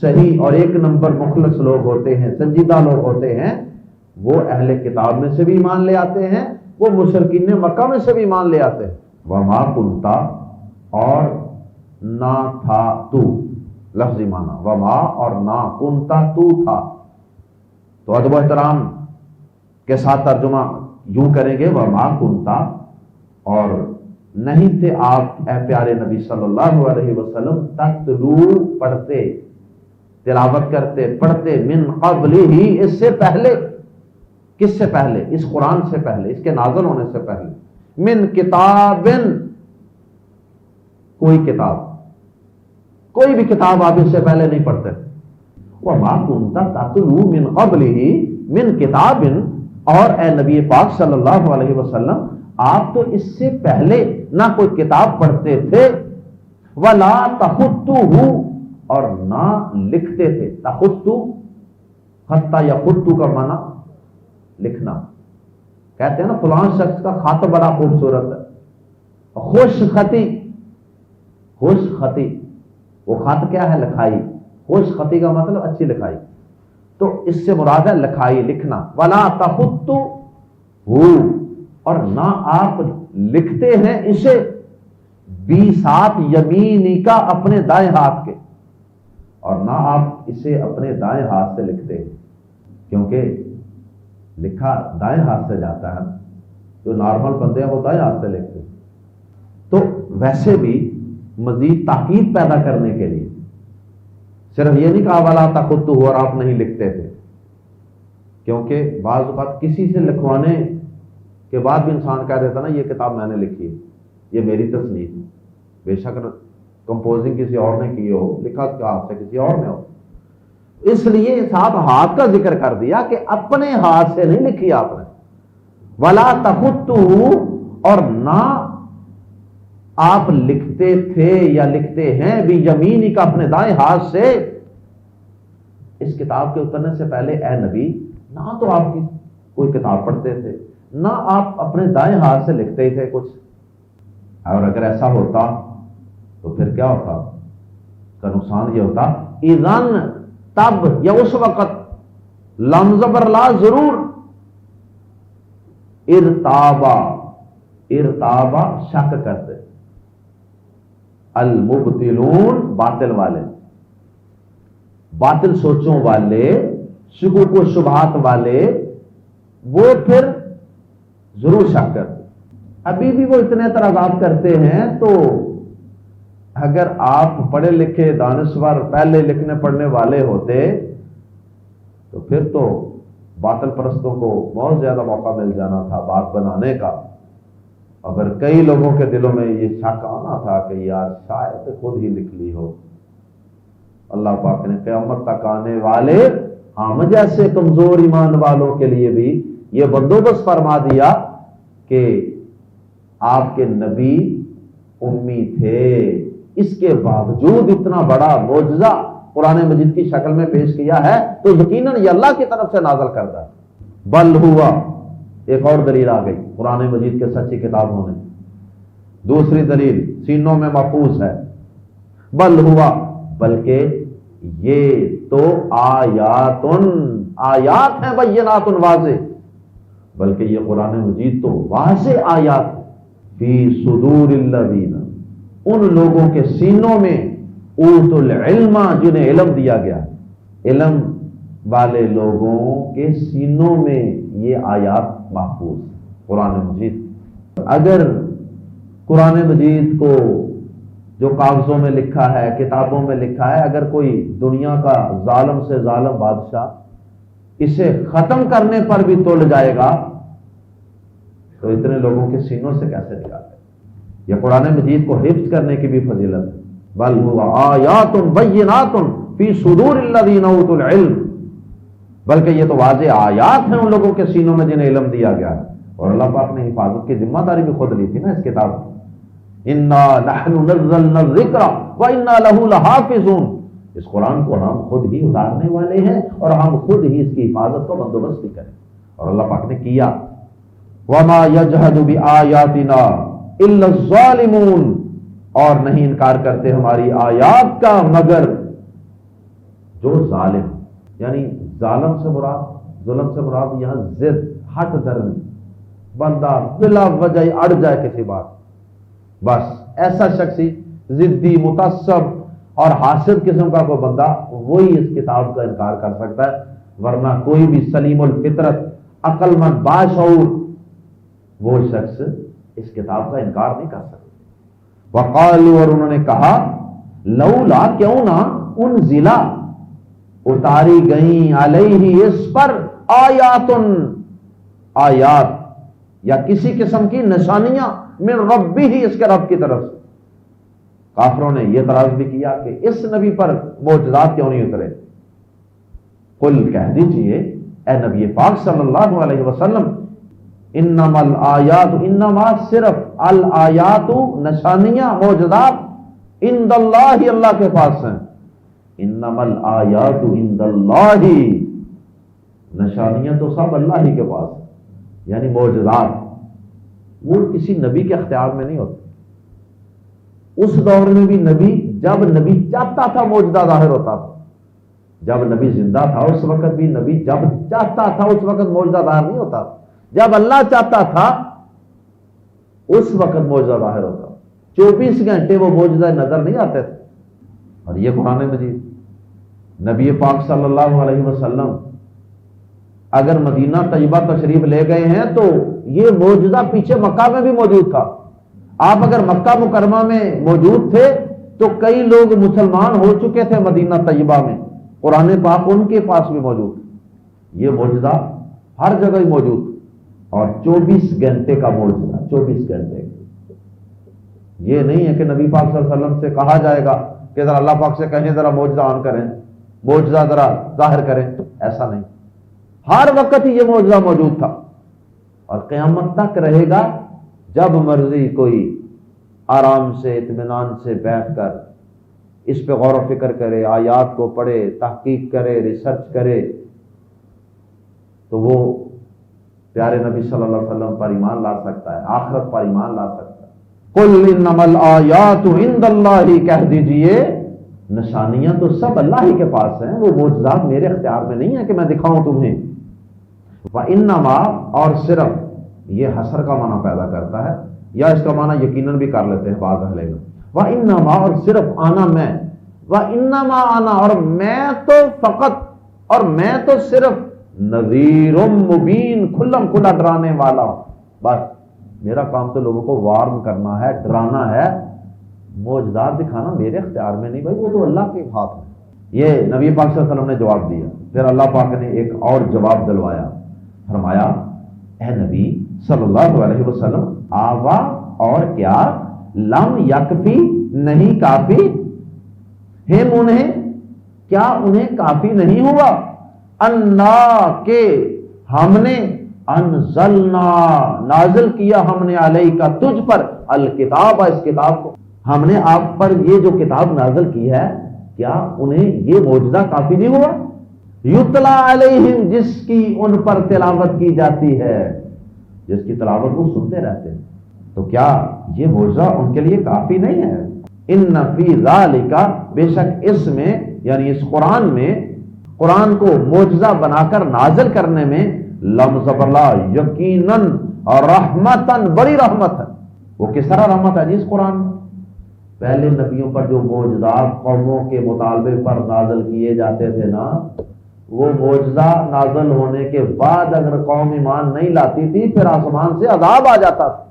صحیح اور ایک نمبر مخلص لوگ ہوتے ہیں، سنجیدہ لوگ ہوتے ہیں، وہ اہل کتاب میں سے بھی ایمان لے آتے ہیں، وہ مشرکین مکہ میں سے بھی ایمان لے آتے ہیں۔ وما کنتا اور نہ تھا تو، لفظی معنی وما اور نہ کنتا تو تھا، تو ادب و احترام کے ساتھ ترجمہ یوں کریں گے، وما کنتا اور نہیں تھے آپ اے پیارے نبی صلی اللہ علیہ وسلم، تتلو پڑھتے، تلاوت کرتے، پڑھتے، من قبل ہی اس سے پہلے، کس سے پہلے؟ اس قرآن سے پہلے، اس کے نازل ہونے سے پہلے، من کتاب کوئی کتاب، کوئی بھی کتاب آپ اس سے پہلے نہیں پڑھتے۔ وما کنت تتلو من قبلہ من کتاب اور اے نبی پاک صلی اللہ علیہ وسلم آپ تو اس سے پہلے نہ کوئی کتاب پڑھتے تھے، ولا تخطہ اور نہ لکھتے تھے۔ تخط، خطہ یا خطو کا معنی لکھنا، کہتے ہیں نا فلاں شخص کا خط بڑا خوبصورت ہے، خوش خطی، خوش خطی، وہ خط کیا ہے؟ لکھائی، خوش خطی کا مطلب اچھی لکھائی، تو اس سے مراد ہے لکھائی، لکھنا۔ ولا تخطہ اور نہ آپ لکھتے ہیں اسے، ساتھ یمینی کا اپنے دائیں ہاتھ کے، اور نہ آپ اسے اپنے دائیں ہاتھ سے لکھتے ہیں، کیونکہ لکھا دائیں ہاتھ سے جاتا ہے، جو نارمل بندے ہیں وہ دائیں ہاتھ سے لکھتے ہیں۔ تو ویسے بھی مزید تاکید پیدا کرنے کے لیے صرف یہ نہیں کہا ولا تخطہ اور آپ نہیں لکھتے تھے، کیونکہ بعض اوقات کسی سے لکھوانے کے بعد بھی انسان کہہ دیتا نا یہ کتاب میں نے لکھی ہے، یہ میری تصنیف ہے، بے شک کمپوزنگ کسی اور نے کی ہو، لکھا ہاتھ سے کسی اور نے ہو، اس لیے ساتھ ہاتھ کا ذکر کر دیا کہ اپنے ہاتھ سے نہیں لکھی آپ نے۔ ولا تخطہ اور نہ آپ لکھتے تھے یا لکھتے ہیں بھی یمینی کا اپنے دائیں ہاتھ سے؟ اس کتاب کے اترنے سے پہلے اے نبی نہ تو آپ کی کوئی کتاب پڑھتے تھے، نہ آپ اپنے دائیں ہاتھ سے لکھتے ہی تھے کچھ. اور اگر ایسا ہوتا تو پھر کیا ہوتا؟ کا نقصان یہ ہوتا اذن، تب یا اس وقت، لم زبر لا ضرور، ارتابا، ارتابا شک کرتے، المبتلون باطل والے، باطل سوچوں والے، شکوک و شبہات والے، وہ پھر ضرور شک کرتے. ابھی بھی وہ اتنے اعتراضات کرتے ہیں. تو اگر آپ پڑھے لکھے دانشور پہلے لکھنے پڑھنے والے ہوتے تو پھر تو باطل پرستوں کو بہت زیادہ موقع مل جانا تھا بات بنانے کا. اگر کئی لوگوں کے دلوں میں یہ شک آنا تھا کہ یار شاید خود ہی لکھ لی ہو. اللہ پاک نے قیامت تک آنے والے ہم جیسے کمزور ایمان والوں کے لیے بھی یہ بندوبست فرما دیا کہ آپ کے نبی امی تھے، اس کے باوجود اتنا بڑا معجزہ قرآن مجید کی شکل میں پیش کیا ہے تو یقیناً یہ اللہ کی طرف سے نازل کردہ ہے. بل ہوا، ایک اور دلیل آ گئی قرآن مجید کے سچی کتاب ہونے. دوسری دلیل سینوں میں محفوظ ہے. بل ہوا، بلکہ یہ تو آیات ہیں بینات واضح، بلکہ یہ قرآن مجید تو واضح آیات فی صدور الذین، ان لوگوں کے سینوں میں اوتوا العلم، جنہیں علم دیا گیا. علم والے لوگوں کے سینوں میں یہ آیات محفوظ قرآن مجید. اگر قرآن مجید کو جو کاغذوں میں لکھا ہے، کتابوں میں لکھا ہے، اگر کوئی دنیا کا ظالم سے ظالم بادشاہ اسے ختم کرنے پر بھی تول جائے گا تو اتنے لوگوں کے سینوں سے کیسے نکالے؟ یہ قرآن مجید کو حفظ کرنے کی بھی فضیلت ہے. بل هو آیات بینات فی صدور الذین اوتوا العلم، بلکہ یہ تو واضح آیات ہیں ان لوگوں کے سینوں میں جنہیں علم دیا گیا ہے. اور اللہ پاک نے حفاظت کی ذمہ داری بھی خود لی تھی نا اس کتاب کی. انا نحن نزلنا الذکر وانا له لحافظون، اس قرآن کو ہم خود ہی اتارنے والے ہیں اور ہم خود ہی اس کی حفاظت کو بندوبست بھی کریں. اور اللہ پاک نے کیا. وما یجحد بآیاتنا الا الظالمون، اور نہیں انکار کرتے ہماری آیات کا مگر جو ظالم. یعنی ظالم سے مراد، ظلم سے مراد یہاں ضد، ہٹ درمی، بندہ بلا وجہ اڑ جائے کسی بات، بس ایسا شخصی ضدی، متعصب اور حاسد قسم کا کوئی بندہ وہی اس کتاب کا انکار کر سکتا ہے. ورنہ کوئی بھی سلیم الفطرت، عقل مند، باشعور وہ شخص اس کتاب کا انکار نہیں کر سکتا. وقالوا، اور انہوں نے کہا، لولا، کیوں نہ، انزل، اتاری گئیں، علیہ، اس پر، آیات، آیات یا کسی قسم کی نشانیاں، من ربہ، اس کے رب کی طرف سے. کافروں نے یہ اعتراض بھی کیا کہ اس نبی پر معجزات کیوں نہیں اترے. قل، کہہ دیجئے اے نبی پاک صلی اللہ علیہ وسلم، انما الآیات، انما صرف الآیات، نشانیاں، معجزات، عند اللہ، اللہ کے پاس ہیں. انما الآیات عند اللہ، نشانیاں تو سب اللہ ہی کے پاس ہیں. یعنی معجزات وہ کسی نبی کے اختیار میں نہیں ہوتے. اس دور میں بھی نبی، جب نبی چاہتا تھا معجزہ ظاہر ہوتا تھا. جب نبی زندہ تھا اس وقت بھی نبی جب چاہتا تھا اس وقت معجزہ ظاہر نہیں ہوتا. جب اللہ چاہتا تھا اس وقت معجزہ ظاہر ہوتا. 24 گھنٹے وہ معجزہ نظر نہیں آتے تھے. اور یہ قرآن مجید، نبی پاک صلی اللہ علیہ وسلم اگر مدینہ طیبہ تشریف لے گئے ہیں تو یہ معجزہ پیچھے مکہ میں بھی موجود تھا. آپ اگر مکہ مکرمہ میں موجود تھے تو کئی لوگ مسلمان ہو چکے تھے مدینہ طیبہ میں، قرآن پاک ان کے پاس بھی موجود. یہ معجزہ ہر جگہ ہی موجود، اور 24 گھنٹے کا معجزہ، 24 گھنٹے. یہ نہیں ہے کہ نبی پاک صلی اللہ علیہ وسلم سے کہا جائے گا کہ ذرا اللہ پاک سے کہیں ذرا معجزہ آن کریں، معجزہ ذرا ظاہر کریں. ایسا نہیں، ہر وقت ہی یہ معجزہ موجود تھا اور قیامت تک رہے گا. جب مرضی کوئی آرام سے اطمینان سے بیٹھ کر اس پہ غور و فکر کرے، آیات کو پڑھے، تحقیق کرے، ریسرچ کرے، تو وہ پیارے نبی صلی اللہ علیہ وسلم پر ایمان لا سکتا ہے، آخرت پر ایمان لا سکتا ہے۔ قل انما الآیات عند اللہ، کہہ دیجئے نشانیاں تو سب اللہ ہی کے پاس ہیں، وہ معجزات میرے اختیار میں نہیں ہے کہ میں دکھاؤں تمہیں۔ وَإِنَّمَا، اور صرف، یہ حصر کا معنی پیدا کرتا ہے، یا اس کا معنی یقیناً بھی کر لیتے ہیں بعض اہل علم۔ وَإِنَّمَا، اور صرف، آنا میں، وَإِنَّمَا آنا، اور میں تو فقط، اور میں تو صرف نذیر مبین، کھلم کھلا ڈرانے والا ہوں، بس میرا کام تو لوگوں کو وارن کرنا ہے، ڈرانا ہے، معجزات دکھانا میرے اختیار میں نہیں بھائی، وہ تو اللہ کے ہاتھ میں۔ یہ نبی پاک صلی اللہ علیہ وسلم نے جواب دیا۔ پھر اللہ پاک نے ایک اور جواب دلوایا، فرمایا اے نبی صلی اللہ علیہ وسلم، آوا، اور کیا، لم یکفی، نہیں کافی، ہم انہیں، کیا انہیں کافی نہیں ہوا، انا، کہ ہم نے، انزلنا، نازل کیا ہم نے، علیہ کا، تجھ پر، الکتاب، اس کتاب کو، ہم نے آپ پر یہ جو کتاب نازل کی ہے، کیا انہیں یہ معجزہ کافی نہیں ہوا، یتلا علیہم، جس کی ان پر تلاوت کی جاتی ہے، جس کی تلاوت وہ سنتے رہتے ہیں، تو کیا یہ معجزہ ان کے لیے کافی نہیں ہے؟ ان فی ذالک، بے شک اس میں، یعنی اس قرآن میں، قرآن کو معجزہ بنا کر نازل کرنے میں، لمزبرلا، یقیناً، رحمتن، بڑی رحمت ہے۔ وہ کس طرح رحمت ہے جی اس قرآن میں؟ پہلے نبیوں پر جو معجزات قوموں کے مطالبے پر نازل کیے جاتے تھے نا، وہ معجزہ نازل ہونے کے بعد اگر قوم ایمان نہیں لاتی تھی، پھر آسمان سے عذاب آ جاتا تھا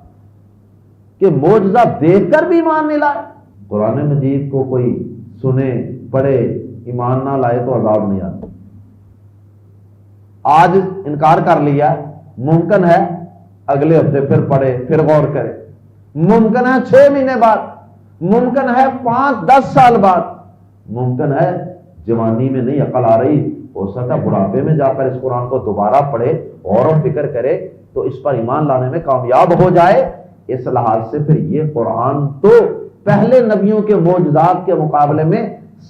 کہ معجزہ دیکھ کر بھی ایمان نہیں لائے۔ قرآن مجید کو کوئی سنے، پڑھے، ایمان نہ لائے تو عذاب نہیں آتا۔ آج انکار کر لیا، ممکن ہے اگلے ہفتے پھر پڑھے، پھر غور کرے، ممکن ہے 6 مہینے بعد، ممکن ہے 5-10 سال بعد، ممکن ہے جوانی میں نہیں عقل آ رہی، ہو سکتا ہے بڑھاپے میں جا کر اس قرآن کو دوبارہ پڑھے، غور و فکر کرے تو اس پر ایمان لانے میں کامیاب ہو جائے۔ اس لحاظ سے پھر یہ قرآن تو پہلے نبیوں کے معجزات کے مقابلے میں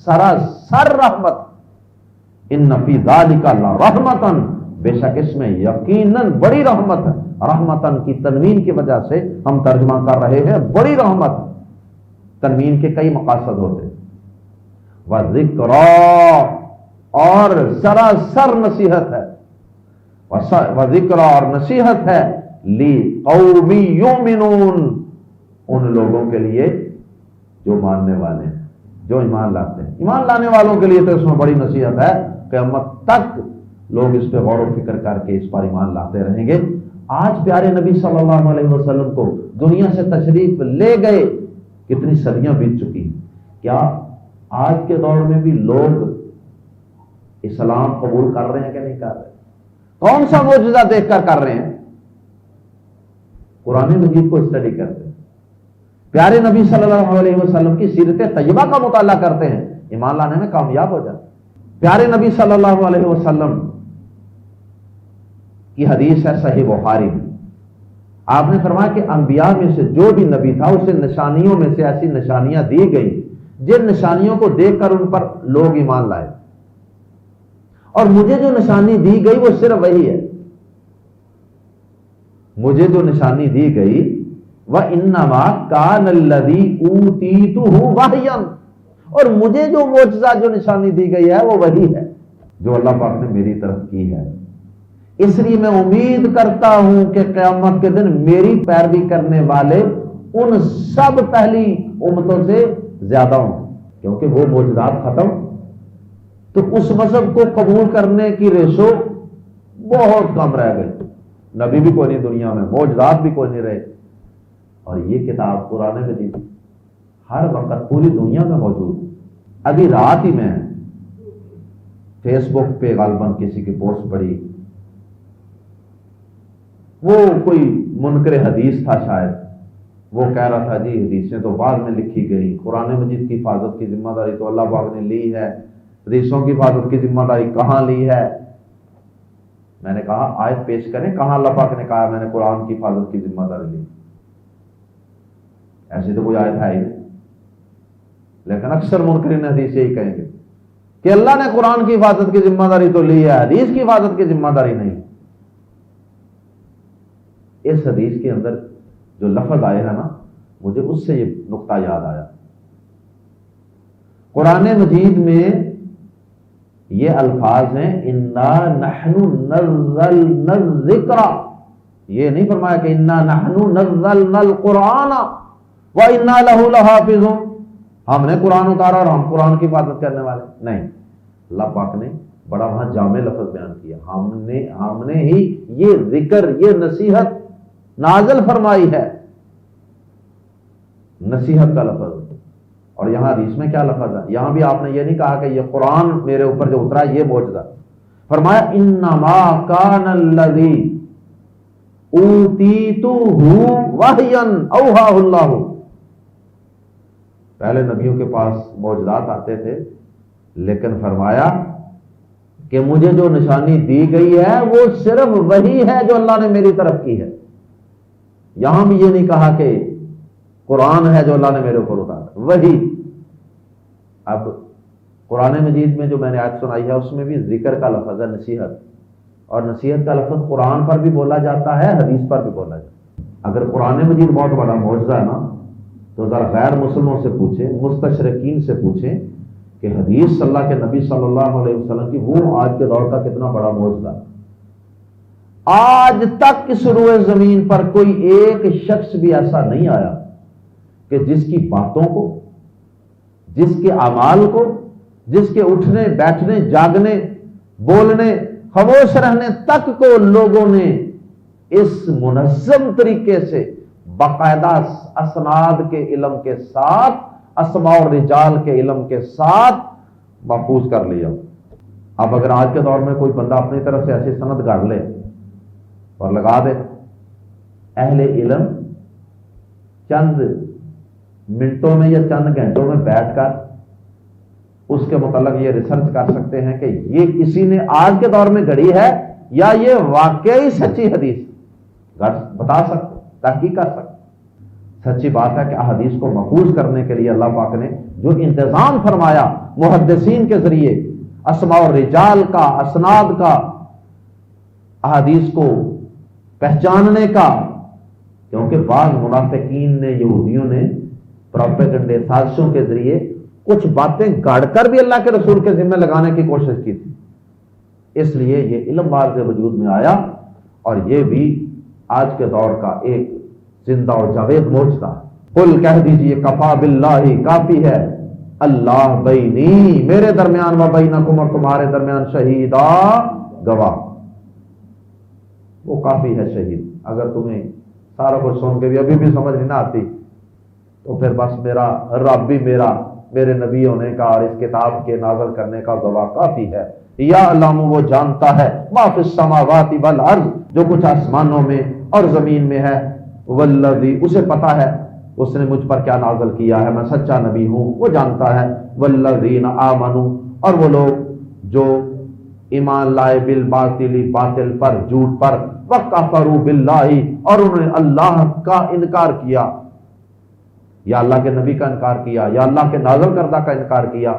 سراسر رحمت۔ ان فی ذالک لرحمتن، بے شک اس میں یقیناً بڑی رحمت ہے۔ رحمتن کی تنوین کی وجہ سے ہم ترجمہ کر رہے ہیں بڑی رحمت۔ تنوین کے کئی مقاصد ہوتے، وذکرا، اور سراسر نصیحت ہے، وذکرا، اور نصیحت ہے، لقوم یؤمنون، ان لوگوں کے لیے جو ماننے والے ہیں، جو ایمان لاتے ہیں۔ ایمان لانے والوں کے لیے تو اس میں بڑی نصیحت ہے، قیامت تک لوگ اس پہ غور و فکر کر کے اس پر ایمان لاتے رہیں گے۔ آج پیارے نبی صلی اللہ علیہ وسلم کو دنیا سے تشریف لے گئے، کتنی صدیاں بیت چکی ہیں، کیا آج کے دور میں بھی لوگ اسلام قبول کر رہے ہیں کہ نہیں کر رہے؟ کون سا معجزہ دیکھ کر رہے ہیں؟ قرآن مجید کو اسٹڈی کرتے ہیں، پیارے نبی صلی اللہ علیہ وسلم کی سیرت طیبہ کا مطالعہ کرتے ہیں، ایمان لانے میں کامیاب ہو جاتے ہیں۔ پیارے نبی صلی اللہ علیہ وسلم کی حدیث ہے صحیح بخاری میں، آپ نے فرمایا کہ انبیاء میں سے جو بھی نبی تھا اسے نشانیوں میں سے ایسی نشانیاں دی گئی جن نشانیوں کو دیکھ کر ان پر لوگ ایمان لائے، اور مجھے جو نشانی دی گئی وہ صرف وہی ہے، مجھے جو نشانی دی گئی، وَإِنَّمَا كَانَ الَّذِي أُوتِيتُهُ وَحْيًا، اور مجھے جو معجزہ، جو نشانی دی گئی ہے وہ وہی ہے جو اللہ پاک نے میری طرف کی ہے۔ اس لیے میں امید کرتا ہوں کہ قیامت کے دن میری پیروی کرنے والے ان سب پہلی امتوں سے زیادہ ہوں، کیونکہ وہ معجزات ختم، تو اس مذہب کو قبول کرنے کی ریشو بہت کم رہ گئی، نبی بھی کوئی نہیں دنیا میں، معجزات بھی کوئی نہیں رہے، اور یہ کتاب قرآن مجید ہر وقت پوری دنیا میں موجود ہے۔ ابھی رات ہی میں فیس بک پہ غالباً کسی کی پوسٹ پڑھی، وہ کوئی منکر حدیث تھا شاید، وہ کہہ رہا تھا جی حدیثیں تو بعد میں لکھی گئی، قرآن مجید کی حفاظت کی ذمہ داری تو اللہ پاک نے لی ہے، حدیثوں کی حفاظت کی ذمہ داری کہاں لی ہے؟ میں نے کہا آیت پیش کریں، کہاں اللہ پاک نے کہا میں نے قرآن کی حفاظت کی ذمہ داری لی؟ ایسی تو کوئی آیت ہے ہی نہیں، لیکن اکثر منکرین حدیث یہی کہیں گے کہ اللہ نے قرآن کی حفاظت کی ذمہ داری تو لی ہے، حدیث کی حفاظت کی ذمہ داری نہیں۔ اس حدیث کے اندر جو لفظ آئے ہیں نا، مجھے اس سے یہ نقطہ یاد آیا۔ قرآن مجید میں یہ الفاظ ہیں انا نحن نزلنا الذکر، یہ نہیں فرمایا کہ انا نحن نزلنا القرآن وانا لہ لحافظون، ہم نے قرآن اتارا اور ہم قرآن کی حفاظت کرنے والے نہیں۔ اللہ پاک نے بڑا وہاں جامع لفظ بیان کیا، ہم نے ہی یہ ذکر، یہ نصیحت نازل فرمائی ہے، نصیحت کا لفظ۔ اور یہاں حدیث میں کیا لفظ ہے؟ یہاں بھی آپ نے یہ نہیں کہا کہ یہ قرآن میرے اوپر جو اترا یہ معجزہ، فرمایا انما کان الذی اوتیتہ وحیا اوحاہ اللہ، پہلے نبیوں کے پاس معجزات آتے تھے، لیکن فرمایا کہ مجھے جو نشانی دی گئی ہے وہ صرف وہی ہے جو اللہ نے میری طرف کی ہے۔ یہاں بھی یہ نہیں کہا کہ قرآن ہے جو اللہ نے میرے اوپر اتارا، وہی۔ اب قرآن مجید میں جو میں نے آیت سنائی ہے اس میں بھی ذکر کا لفظ ہے، نصیحت، اور نصیحت کا لفظ قرآن پر بھی بولا جاتا ہے، حدیث پر بھی بولا جاتا ہے۔ اگر قرآن مجید بہت بڑا معجزہ ہے نا، تو ذرا غیر مسلموں سے پوچھیں، مستشرقین سے پوچھیں کہ حدیث اللہ کے نبی صلی اللہ علیہ وسلم کی وہ آج کے دور کا کتنا بڑا معجزہ ہے۔ آج تک اس روئے زمین پر کوئی ایک شخص بھی ایسا نہیں آیا کہ جس کی باتوں کو، جس کے اعمال کو، جس کے اٹھنے بیٹھنے جاگنے بولنے خاموش رہنے تک کو لوگوں نے اس منظم طریقے سے باقاعدہ اسناد کے علم کے ساتھ، اسماء اور رجال کے علم کے ساتھ محفوظ کر لیا۔ اب اگر آج کے دور میں کوئی بندہ اپنی طرف سے ایسی سند گاڑ لے اور لگا دے، اہل علم چند منٹوں میں یا چند گھنٹوں میں بیٹھ کر اس کے متعلق یہ ریسرچ کر سکتے ہیں کہ یہ کسی نے آج کے دور میں گھڑی ہے یا یہ واقعی سچی حدیث، بتا سکتے، تحقیق کر سکتے۔ سچی بات ہے کہ احادیث کو محفوظ کرنے کے لیے اللہ پاک نے جو انتظام فرمایا محدثین کے ذریعے، اسماء اور رجال کا، اسناد کا، احادیث کو پہچاننے کا، کیونکہ بعض منافقین نے، یہودیوں نے پروپیگنڈے سازشوں کے ذریعے کچھ باتیں گاڑ کر بھی اللہ کے رسول کے ذمہ لگانے کی کوشش کی تھی۔ اس لیے یہ علم واضح وجود میں آیا، اور یہ بھی آج کے دور کا ایک زندہ اور جاوید معجزہ ہے۔ قل کہہ دیجئے کفا باللہ، کافی ہے اللہ بینی، میرے درمیان، و بینکم، اور تمہارے درمیان، شہیدا، گواہ، وہ کافی ہے شہید۔ اگر تمہیں سارا کچھ سن کے بھی ابھی بھی سمجھ نہیں نہ آتی تو پھر بس میرا رب بھی میرے نبی ہونے کا اور اس کتاب کے نازل کرنے کا گواہ کافی ہے۔ یا علام، وہ جانتا ہے، ما فی السماوات والارض، جو کچھ آسمانوں میں اور زمین میں ہے، والذی، اسے پتا ہے اس نے مجھ پر کیا نازل کیا ہے، میں سچا نبی ہوں، وہ جانتا ہے، والذین آمنوا، اور وہ لوگ جو ایمان لائے، بالباطل، باطل پر، جھوٹ پر، وکفروا باللہ، اور انہوں نے اللہ کا انکار کیا، یا اللہ کے نبی کا انکار کیا، یا اللہ کے نازل کردہ کا انکار کیا،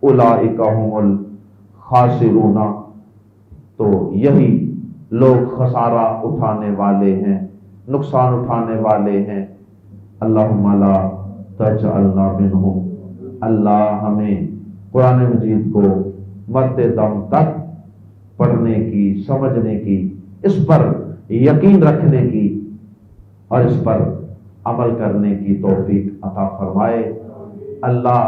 اولئک هم الخاسرون، تو یہی لوگ خسارہ اٹھانے والے ہیں، نقصان اٹھانے والے ہیں۔ اللہم لا تجعلنا منہم، اللہ ہمیں قرآن مجید کو مرتے دم تک پڑھنے کی، سمجھنے کی، اس پر یقین رکھنے کی اور اس پر عمل کرنے کی توفیق عطا فرمائے۔ اللہ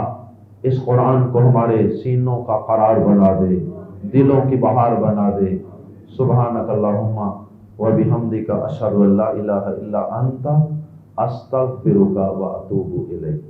اس قرآن کو ہمارے سینوں کا قرار بنا دے، دلوں کی بہار بنا دے۔ سبحانک اللہم و بحمدک، اشہد ان لا الہ الا انت، استغفرک و اتوب الیک۔